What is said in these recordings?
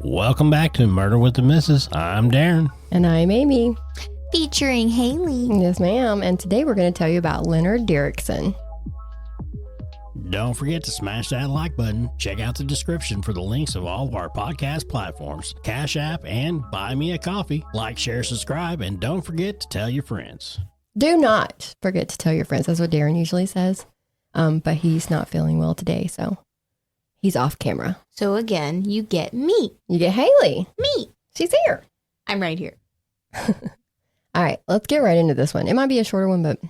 Welcome back to Murder with the Missus. I'm Darren. And I'm Amy. Featuring Haley. Yes, ma'am. And today we're going to tell you about Leonard Dirickson. Don't forget to smash that like button. Check out the description for the links of all of our podcast platforms, Cash App, and Buy Me a Coffee. Like, share, subscribe, and don't forget to tell your friends. Do not forget to tell your friends. That's what Darren usually says. But he's not feeling well today, so he's off camera. So again, you get me. You get Haley. Me. She's here. I'm right here. All right, let's get right into this one. It might be a shorter one, but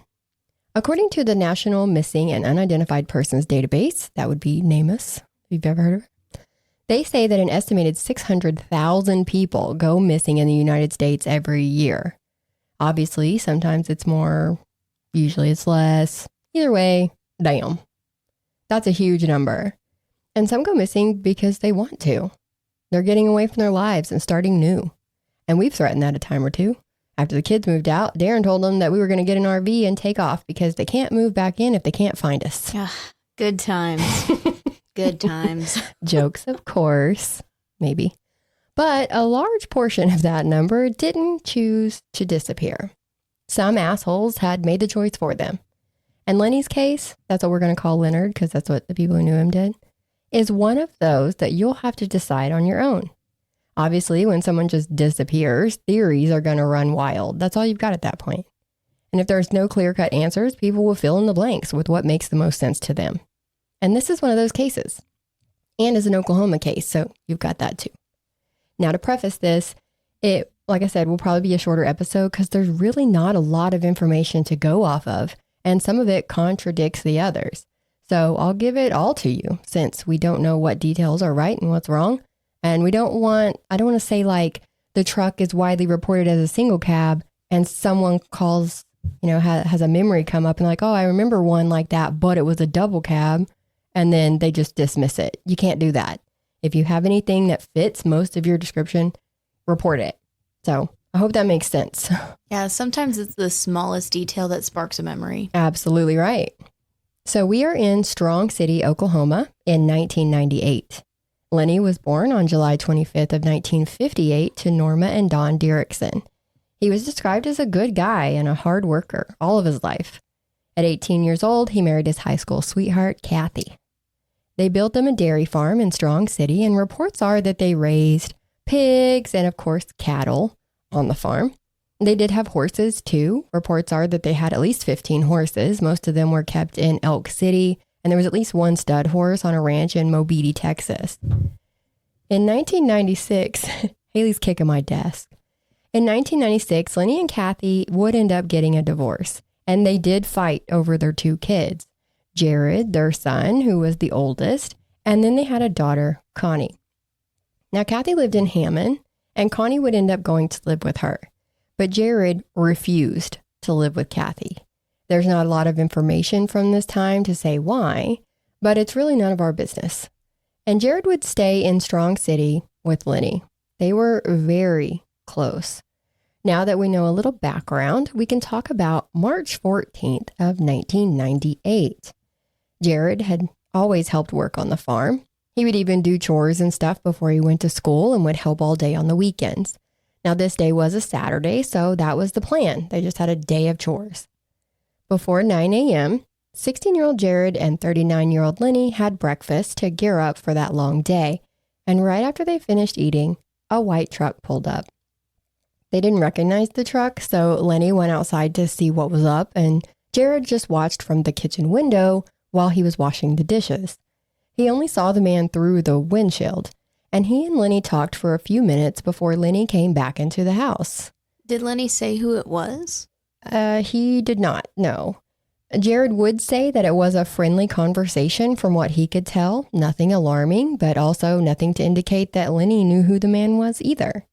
according to the National Missing and Unidentified Persons Database, that would be NamUs, if you've ever heard of it, they say that an estimated 600,000 people go missing in the United States every year. Obviously, sometimes it's more, usually it's less. Either way, damn. That's a huge number. And some go missing because they want to. They're getting away from their lives and starting new. And we've threatened that a time or two. After the kids moved out, Darren told them that we were going to get an RV and take off because they can't move back in if they can't find us. Good times. Good times. Jokes, of course. Maybe. But a large portion of that number didn't choose to disappear. Some assholes had made the choice for them. And Lenny's case, that's what we're going to call Leonard because that's what the people who knew him did, is one of those that you'll have to decide on your own. Obviously, when someone just disappears, theories are going to run wild. That's all you've got at that point. And if there's no clear-cut answers, people will fill in the blanks with what makes the most sense to them. And this is one of those cases. And is an Oklahoma case, so you've got that too. Now, to preface this, it, like I said, will probably be a shorter episode because there's really not a lot of information to go off of, and some of it contradicts the others. So I'll give it all to you since we don't know what details are right and what's wrong. And I don't want to say like the truck is widely reported as a single cab and someone calls, has a memory come up and like, oh, I remember one like that, but it was a double cab. And then they just dismiss it. You can't do that. If you have anything that fits most of your description, report it. So I hope that makes sense. Yeah, sometimes it's the smallest detail that sparks a memory. Absolutely right. So we are in Strong City, Oklahoma in 1998. Lenny was born on July 25th of 1958 to Norma and Don Dirickson. He was described as a good guy and a hard worker all of his life. At 18 years old, he married his high school sweetheart, Kathy. They built them a dairy farm in Strong City, and reports are that they raised pigs and, of course, cattle on the farm. They did have horses, too. Reports are that they had at least 15 horses. Most of them were kept in Elk City, and there was at least one stud horse on a ranch in Mobeetie, Texas. In 1996, Haley's kicking my desk. In 1996, Lenny and Kathy would end up getting a divorce, and they did fight over their two kids, Jared, their son, who was the oldest, and then they had a daughter, Connie. Now, Kathy lived in Hammond, and Connie would end up going to live with her, but Jared refused to live with Kathy. There's not a lot of information from this time to say why, but it's really none of our business. And Jared would stay in Strong City with Lenny. They were very close. Now that we know a little background, we can talk about March 14th of 1998. Jared had always helped work on the farm. He would even do chores and stuff before he went to school and would help all day on the weekends. Now, this day was a Saturday, so that was the plan. They just had a day of chores. Before 9 a.m., 16-year-old Jared and 39-year-old Lenny had breakfast to gear up for that long day, and right after they finished eating, a white truck pulled up. They didn't recognize the truck, so Lenny went outside to see what was up, and Jared just watched from the kitchen window while he was washing the dishes. He only saw the man through the windshield, and he and Lenny talked for a few minutes before Lenny came back into the house. Did Lenny say who it was? He did not, no. Jared would say that it was a friendly conversation from what he could tell, nothing alarming, but also nothing to indicate that Lenny knew who the man was either.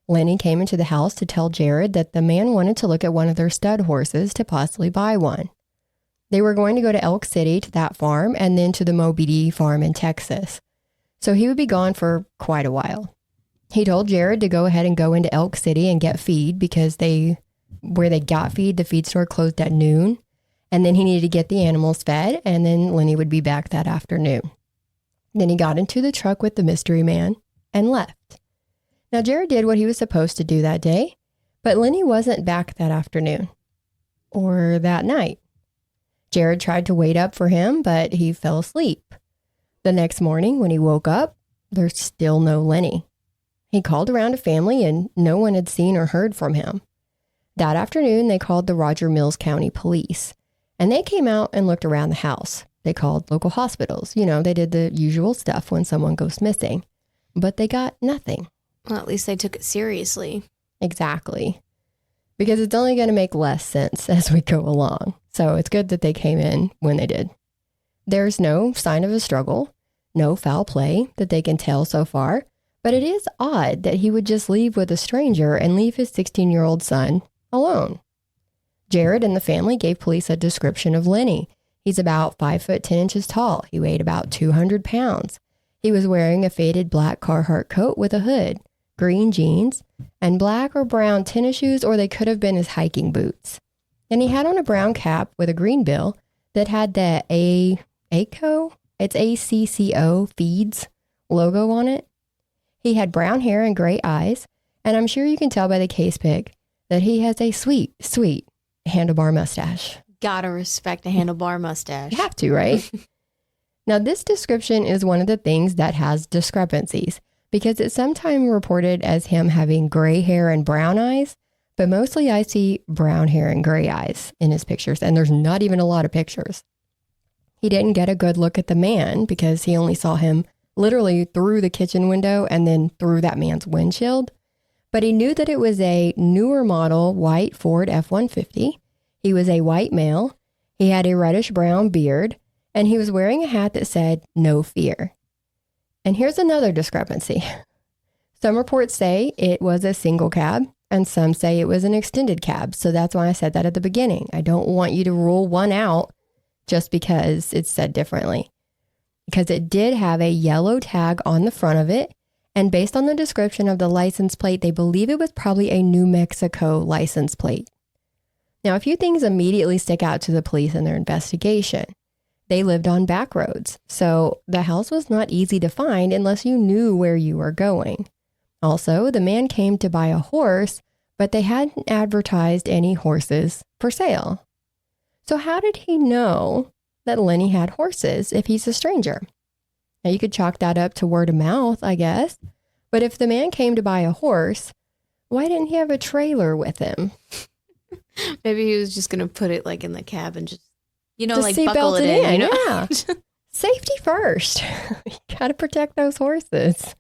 Lenny came into the house to tell Jared that the man wanted to look at one of their stud horses to possibly buy one. They were going to go to Elk City to that farm and then to the Mobeetie farm in Texas. So he would be gone for quite a while. He told Jared to go ahead and go into Elk City and get feed because where they got feed, the feed store closed at noon. And then he needed to get the animals fed, and then Lenny would be back that afternoon. Then he got into the truck with the mystery man, and left. Now, Jared did what he was supposed to do that day, but Lenny wasn't back that afternoon or that night. Jared tried to wait up for him, but he fell asleep. The next morning when he woke up, there's still no Lenny. He called around to family and no one had seen or heard from him. That afternoon, they called the Roger Mills County Police, and they came out and looked around the house. They called local hospitals. They did the usual stuff when someone goes missing, but they got nothing. Well, at least they took it seriously. Exactly. Because it's only going to make less sense as we go along. So it's good that they came in when they did. There's no sign of a struggle, no foul play that they can tell so far, but it is odd that he would just leave with a stranger and leave his 16-year-old son alone. Jared and the family gave police a description of Lenny. He's about 5 foot 10 inches tall. He weighed about 200 pounds. He was wearing a faded black Carhartt coat with a hood, green jeans, and black or brown tennis shoes, or they could have been his hiking boots. And he had on a brown cap with a green bill that had the ACCO, it's ACCO Feeds logo on it. He had brown hair and gray eyes, and I'm sure you can tell by the case pic that he has a sweet, sweet handlebar mustache. Gotta respect a handlebar mustache. You have to, right? Now, this description is one of the things that has discrepancies because it's sometimes reported as him having gray hair and brown eyes, but mostly I see brown hair and gray eyes in his pictures, and there's not even a lot of pictures. He didn't get a good look at the man because he only saw him literally through the kitchen window and then through that man's windshield. But he knew that it was a newer model white Ford F-150. He was a white male. He had a reddish-brown beard, and he was wearing a hat that said, "No fear." And here's another discrepancy. Some reports say it was a single cab, and some say it was an extended cab. So that's why I said that at the beginning. I don't want you to rule one out just because it's said differently. Because it did have a yellow tag on the front of it, and based on the description of the license plate, they believe it was probably a New Mexico license plate. Now, a few things immediately stick out to the police in their investigation. They lived on back roads, so the house was not easy to find unless you knew where you were going. Also, the man came to buy a horse, but they hadn't advertised any horses for sale. So how did he know that Lenny had horses if he's a stranger? Now, you could chalk that up to word of mouth, I guess. But if the man came to buy a horse, why didn't he have a trailer with him? Maybe he was just going to put it like in the cab and just buckle it in. Yeah. Yeah. Safety first. You got to protect those horses.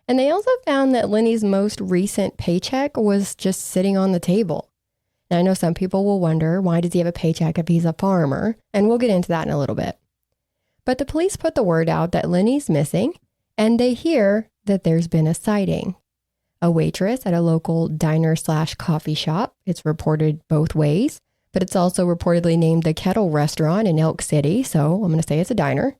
And they also found that Lenny's most recent paycheck was just sitting on the table. Now, I know some people will wonder, why does he have a paycheck if he's a farmer? And we'll get into that in a little bit. But the police put the word out that Lenny's missing, and they hear that there's been a sighting. A waitress at a local diner/coffee shop. It's reported both ways, but it's also reportedly named the Kettle Restaurant in Elk City, so I'm going to say it's a diner.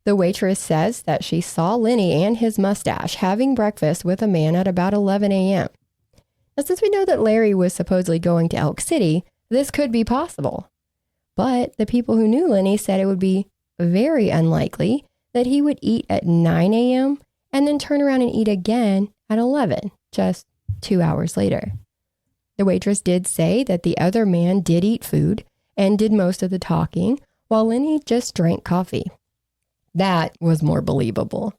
The waitress says that she saw Lenny and his mustache having breakfast with a man at about 11 a.m. Now, since we know that Larry was supposedly going to Elk City, this could be possible. But the people who knew Lenny said it would be very unlikely that he would eat at 9 a.m. and then turn around and eat again at 11, just 2 hours later. The waitress did say that the other man did eat food and did most of the talking, while Lenny just drank coffee. That was more believable.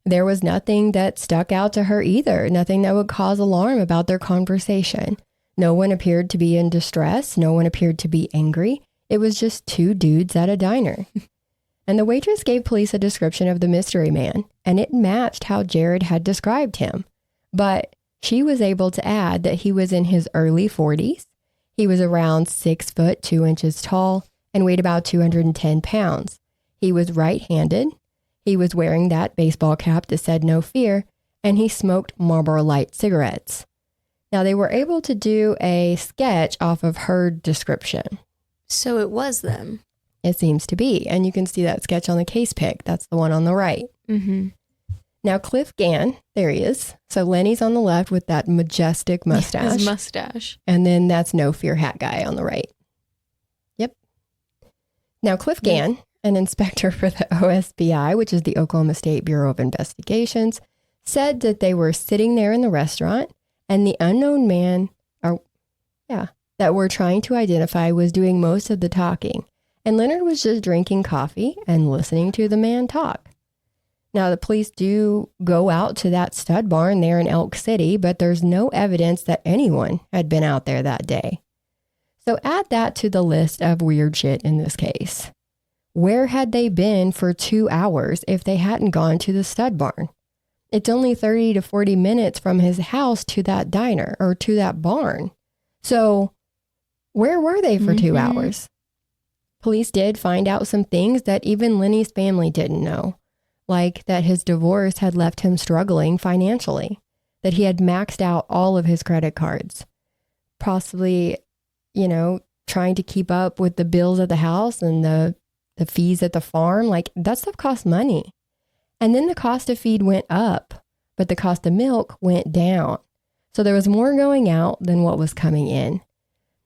There was nothing that stuck out to her either, nothing that would cause alarm about their conversation. No one appeared to be in distress. No one appeared to be angry. It was just two dudes at a diner. And the waitress gave police a description of the mystery man, and it matched how Jared had described him. But she was able to add that he was in his early 40s. He was around 6 foot 2 inches tall and weighed about 210 pounds. He was right-handed. He was wearing that baseball cap that said "No fear," and he smoked Marlboro Light cigarettes. Now, they were able to do a sketch off of her description. So it was them. It seems to be. And you can see that sketch on the case pic. That's the one on the right. Mm-hmm. Now, Cliff Gann, there he is. So Lenny's on the left with that majestic mustache. His mustache. And then that's No Fear hat guy on the right. Yep. Now, Cliff Gann, an inspector for the OSBI, which is the Oklahoma State Bureau of Investigations, said that they were sitting there in the restaurant and the unknown man, that we're trying to identify was doing most of the talking. And Leonard was just drinking coffee and listening to the man talk. Now, the police do go out to that stud barn there in Elk City, but there's no evidence that anyone had been out there that day. So add that to the list of weird shit in this case. Where had they been for 2 hours if they hadn't gone to the stud barn? It's only 30 to 40 minutes from his house to that diner or to that barn. So where were they for 2 hours? Police did find out some things that even Lenny's family didn't know, like that his divorce had left him struggling financially, that he had maxed out all of his credit cards, possibly, trying to keep up with the bills at the house and the fees at the farm. Like, that stuff costs money. And then the cost of feed went up, but the cost of milk went down. So there was more going out than what was coming in.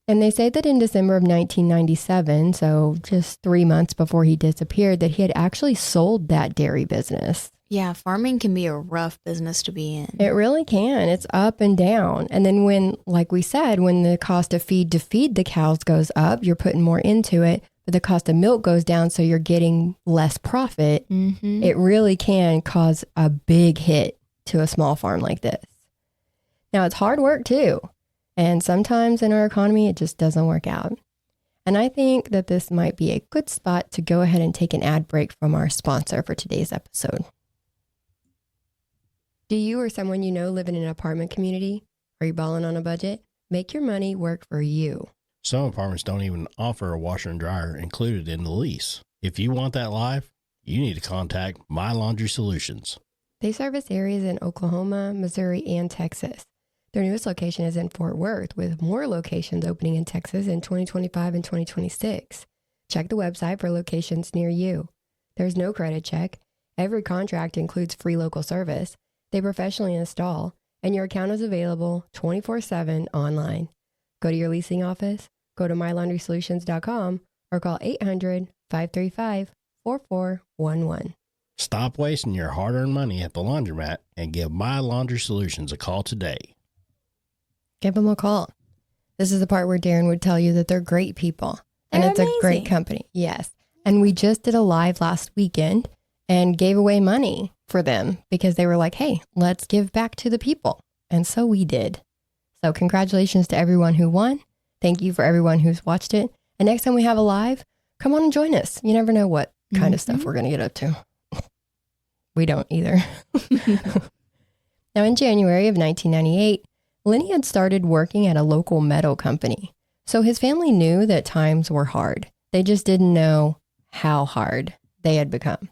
And they say that in December of 1997, so just 3 months before he disappeared, that he had actually sold that dairy business. Yeah, farming can be a rough business to be in. It really can. It's up and down. And then when, like we said, when the cost of feed to feed the cows goes up, you're putting more into it, but the cost of milk goes down, so you're getting less profit. It really can cause a big hit to a small farm like this. Now, it's hard work too. And sometimes in our economy, it just doesn't work out. And I think that this might be a good spot to go ahead and take an ad break from our sponsor for today's episode. Do you or someone you know live in an apartment community? Are you balling on a budget? Make your money work for you. Some apartments don't even offer a washer and dryer included in the lease. If you want that live, you need to contact My Laundry Solutions. They service areas in Oklahoma, Missouri, and Texas. Their newest location is in Fort Worth, with more locations opening in Texas in 2025 and 2026. Check the website for locations near you. There's no credit check. Every contract includes free local service. They professionally install, and your account is available 24/7 online. Go to your leasing office, go to mylaundrysolutions.com, or call 800-535-4411. Stop wasting your hard-earned money at the laundromat and give My Laundry Solutions a call today. Give them a call. This is the part where Darren would tell you that they're great people. And They're it's amazing. a great company. Yes. And we just did a live last weekend and gave away money for them because they were like, hey, let's give back to the people. And so we did. So congratulations to everyone who won. Thank you for everyone who's watched it. And next time we have a live, come on and join us. You never know what kind of stuff we're going to get up to. We don't either. Now, in January of 1998, Lenny had started working at a local metal company. So his family knew that times were hard. They just didn't know how hard they had become.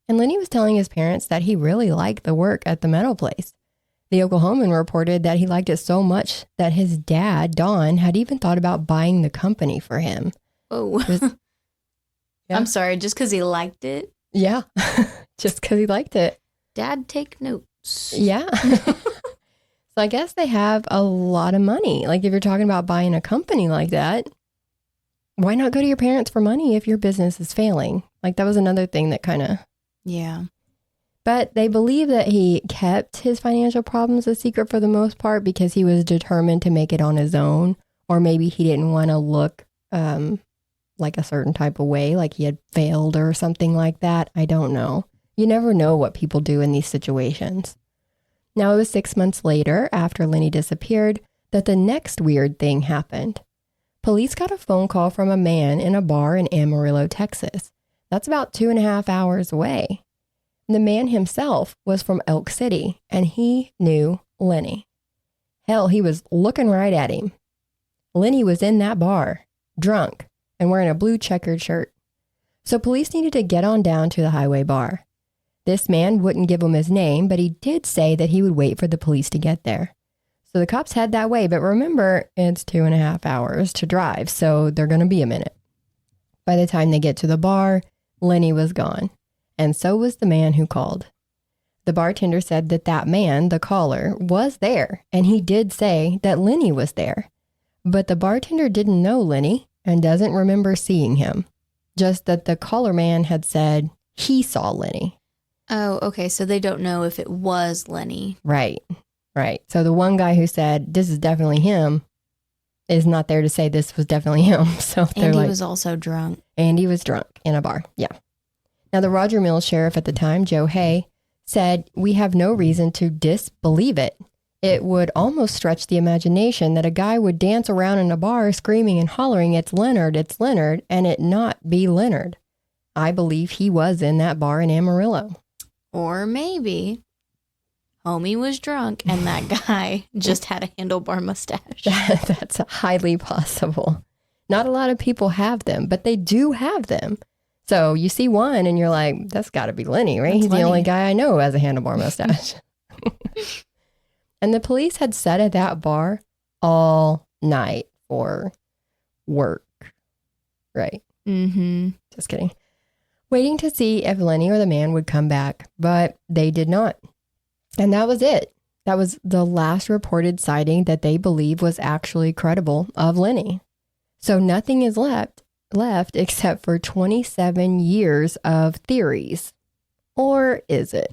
And Lenny was telling his parents that he really liked the work at the metal place. The Oklahoman reported that he liked it so much that his dad, Don, had even thought about buying the company for him. Oh, Yeah. I'm sorry, just because he liked it? Yeah, just because he liked it. Dad, take notes. Yeah. So I guess they have a lot of money. Like if you're talking about buying a company like that, why not go to your parents for money if your business is failing? Like that was another thing that kind of... Yeah. But they believe that he kept his financial problems a secret for the most part because he was determined to make it on his own. Or maybe he didn't want to look like a certain type of way, like he had failed or something like that. I don't know. You never know what people do in these situations. Now, it was 6 months later, after Lenny disappeared, that the next weird thing happened. Police got a phone call from a man in a bar in Amarillo, Texas. That's about 2.5 hours away. The man himself was from Elk City, and he knew Lenny. Hell, he was looking right at him. Lenny was in that bar, drunk, and wearing a blue checkered shirt. So police needed to get on down to the highway bar. This man wouldn't give him his name, but he did say that he would wait for the police to get there. So the cops head that way, but remember, it's 2.5 hours to drive, so they're going to be a minute. By the time they get to the bar, Lenny was gone, and so was the man who called. The bartender said that that man, the caller, was there, and he did say that Lenny was there. But the bartender didn't know Lenny and doesn't remember seeing him, just that the caller man had said he saw Lenny. Oh, okay. So they don't know if it was Lenny. Right. So the one guy who said, this is definitely him, is not there to say this was definitely him. So they're And he like, was also drunk. and he was drunk in a bar. Yeah. Now, the Roger Mills sheriff at the time, Joe Hay, said, we have no reason to disbelieve it. It would almost stretch the imagination that a guy would dance around in a bar screaming and hollering, it's Leonard, and it not be Leonard. I believe he was in that bar in Amarillo. Or maybe homie was drunk and that guy just had a handlebar mustache. That's highly possible. Not a lot of people have them, but they do have them. So you see one and you're like, that's got to be Lenny, right? That's He's Lenny. the only guy I know who has a handlebar mustache. And the police had sat at that bar all night for work. Right. Mm-hmm. Just kidding. Waiting to see if Lenny or the man would come back, but they did not. And that was it. That was the last reported sighting that they believe was actually credible of Lenny. So nothing is left except for 27 years of theories. Or is it?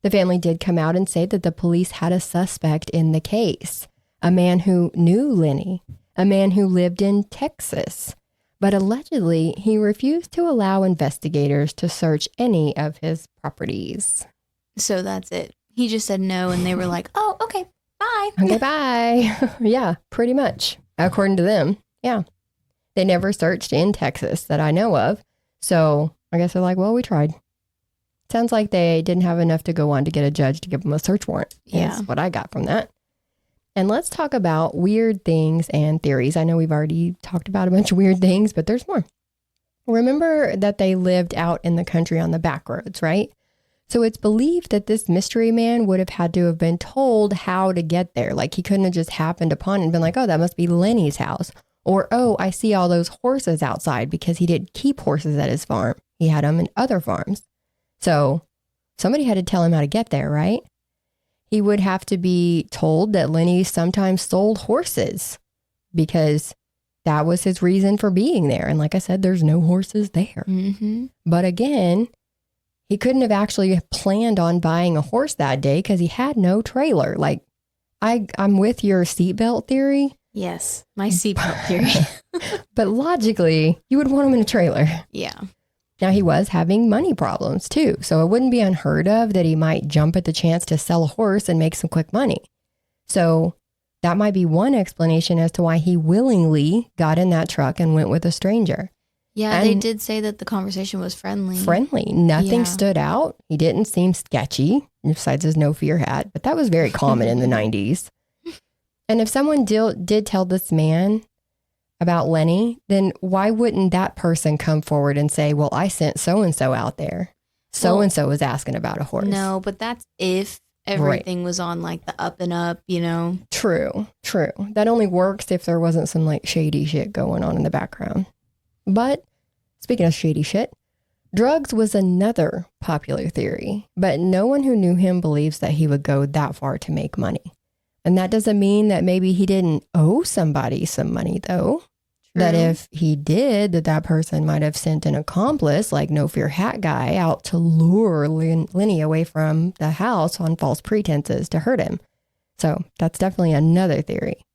The family did come out and say that the police had a suspect in the case, a man who knew Lenny, a man who lived in Texas. But allegedly, he refused to allow investigators to search any of his properties. So that's it. He just said no, and they were like, oh, okay, bye. Okay, bye. Yeah, pretty much. According to them, yeah. They never searched in Texas that I know of. So I guess they're like, well, we tried. Sounds like they didn't have enough to go on to get a judge to give them a search warrant. Yeah. That's what I got from that. And let's talk about weird things and theories. I know we've already talked about a bunch of weird things, but there's more. Remember that they lived out in the country on the back roads, right? So it's believed that this mystery man would have had to have been told how to get there. Like he couldn't have just happened upon it and been like, oh, that must be Lenny's house. Or, oh, I see all those horses outside, because he didn't keep horses at his farm. He had them in other farms. So somebody had to tell him how to get there, right? He would have to be told that Lenny sometimes sold horses because that was his reason for being there. And like I said, there's no horses there. Mm-hmm. But again, he couldn't have actually planned on buying a horse that day because he had no trailer. Like, I'm with your seatbelt theory. Yes, my seatbelt theory. But logically, you would want him in a trailer. Yeah. Now, he was having money problems too, so it wouldn't be unheard of that he might jump at the chance to sell a horse and make some quick money. So that might be one explanation as to why he willingly got in that truck and went with a stranger. Yeah, And they did say that the conversation was friendly. Nothing Yeah. stood out. He didn't seem sketchy, besides his no fear hat, but that was very common in the 90s. And if someone did tell this man about Lenny, then why wouldn't that person come forward and say, well, I sent so-and-so out there. So-and-so was asking about a horse. No, but that's if everything was on like the up and up, you know? True. That only works if there wasn't some like shady shit going on in the background. But speaking of shady shit, drugs was another popular theory, but no one who knew him believes that he would go that far to make money. And that doesn't mean that maybe he didn't owe somebody some money, though. That if he did, that person might have sent an accomplice, like No Fear Hat guy, out to lure Lenny away from the house on false pretenses to hurt him. So that's definitely another theory.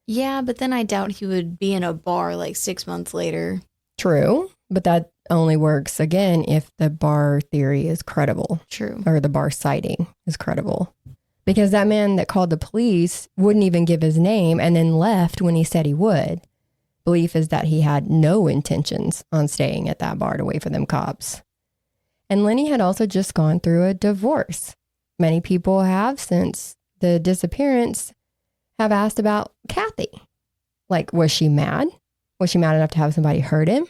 Yeah, but then I doubt he would be in a bar like 6 months later. True, but that only works, again, if the bar theory is credible. True. Or the bar sighting is credible. Because that man that called the police wouldn't even give his name and then left when he said he would. Belief is that he had no intentions on staying at that bar to wait for them cops. And Lenny had also just gone through a divorce. Many people have, since the disappearance, have asked about Kathy. Like, was she mad? Was she mad enough to have somebody hurt him?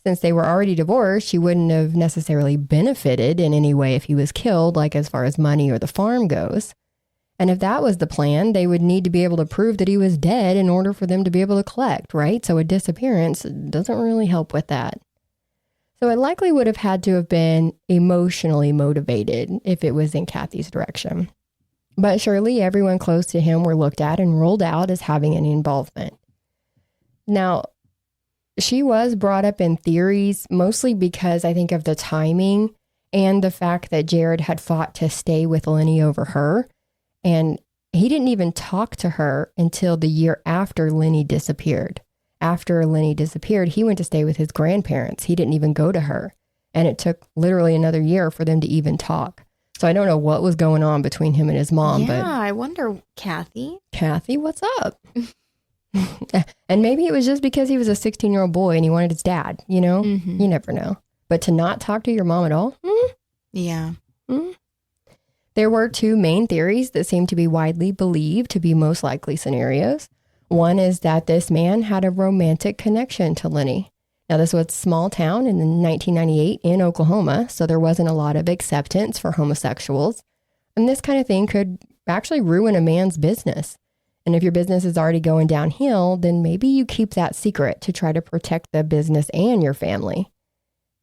Since they were already divorced, she wouldn't have necessarily benefited in any way if he was killed, like as far as money or the farm goes. And if that was the plan, they would need to be able to prove that he was dead in order for them to be able to collect, right? So a disappearance doesn't really help with that. So it likely would have had to have been emotionally motivated if it was in Kathy's direction. But surely everyone close to him were looked at and ruled out as having any involvement. Now, she was brought up in theories, mostly because I think of the timing and the fact that Jared had fought to stay with Lenny over her. And he didn't even talk to her until the year after Lenny disappeared. After Lenny disappeared, he went to stay with his grandparents. He didn't even go to her. And it took literally another year for them to even talk. So I don't know what was going on between him and his mom. Yeah, I wonder, Kathy, what's up? And maybe it was just because he was a 16-year-old boy and he wanted his dad, you know? Mm-hmm. You never know. But to not talk to your mom at all? Yeah. There were two main theories that seem to be widely believed to be most likely scenarios. One is that this man had a romantic connection to Lenny. Now, this was a small town in 1998 in Oklahoma, so there wasn't a lot of acceptance for homosexuals. And this kind of thing could actually ruin a man's business. And if your business is already going downhill, then maybe you keep that secret to try to protect the business and your family.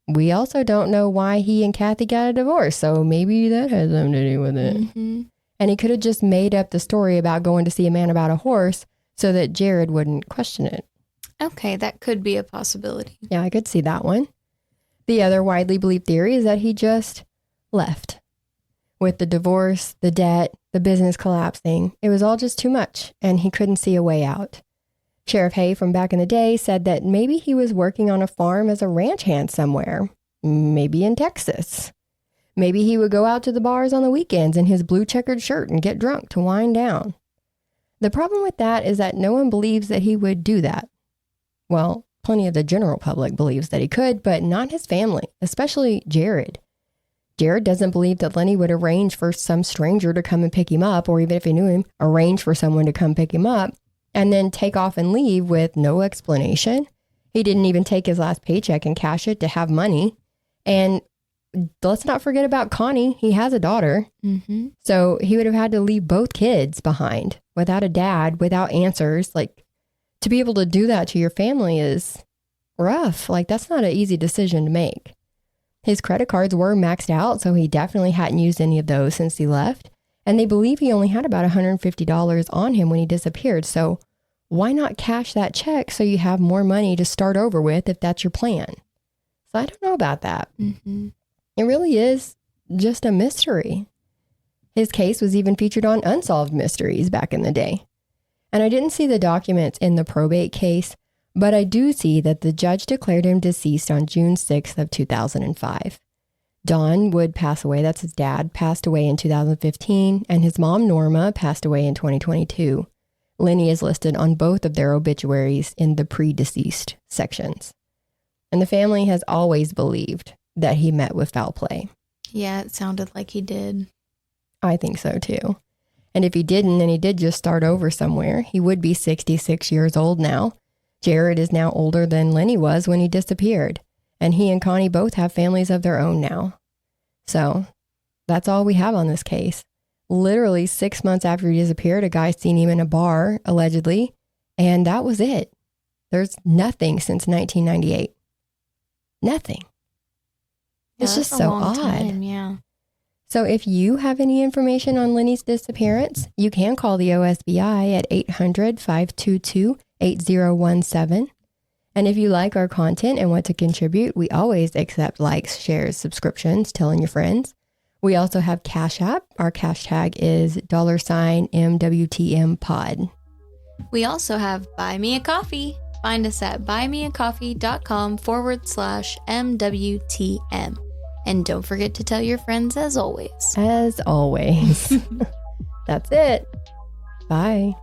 We also don't know why he and Kathy got a divorce, so maybe that has something to do with it. Mm-hmm. And he could have just made up the story about going to see a man about a horse so that Jared wouldn't question it. Okay, that could be a possibility. Yeah, I could see that one. The other widely believed theory is that he just left. With the divorce, the debt, the business collapsing, it was all just too much, and he couldn't see a way out. Sheriff Hay from back in the day said that maybe he was working on a farm as a ranch hand somewhere, maybe in Texas. Maybe he would go out to the bars on the weekends in his blue checkered shirt and get drunk to wind down. The problem with that is that no one believes that he would do that. Well, plenty of the general public believes that he could, but not his family, especially Jared. Jared doesn't believe that Lenny would arrange for some stranger to come and pick him up, or even if he knew him, arrange for someone to come pick him up, and then take off and leave with no explanation. He didn't even take his last paycheck and cash it to have money. And let's not forget about Connie. He has a daughter. Mm-hmm. So he would have had to leave both kids behind without a dad, without answers. Like, to be able to do that to your family is rough. Like, that's not an easy decision to make. His credit cards were maxed out, so he definitely hadn't used any of those since he left. And they believe he only had about $150 on him when he disappeared. So why not cash that check so you have more money to start over with if that's your plan? So I don't know about that. Mm-hmm. It really is just a mystery. His case was even featured on Unsolved Mysteries back in the day. And I didn't see the documents in the probate case, but I do see that the judge declared him deceased on June 6th of 2005. Don would pass away, that's his dad, passed away in 2015, and his mom, Norma, passed away in 2022. Lenny is listed on both of their obituaries in the pre-deceased sections. And the family has always believed that he met with foul play. Yeah, it sounded like he did. I think so too. And if he didn't, and he did just start over somewhere, he would be 66 years old now. Jared is now older than Lenny was when he disappeared. And he and Connie both have families of their own now. So that's all we have on this case. Literally 6 months after he disappeared, a guy seen him in a bar, allegedly, and that was it. There's nothing since 1998. Nothing. Yeah, it's just that's a so long odd. time, yeah. So if you have any information on Lenny's disappearance, you can call the OSBI at 800-522-8017. And if you like our content and want to contribute, we always accept likes, shares, subscriptions, telling your friends. We also have Cash App. Our cash tag is $MWTM pod. We also have Buy Me a Coffee. Find us at buymeacoffee.com/MWTM. And don't forget to tell your friends as always. As always. That's it. Bye.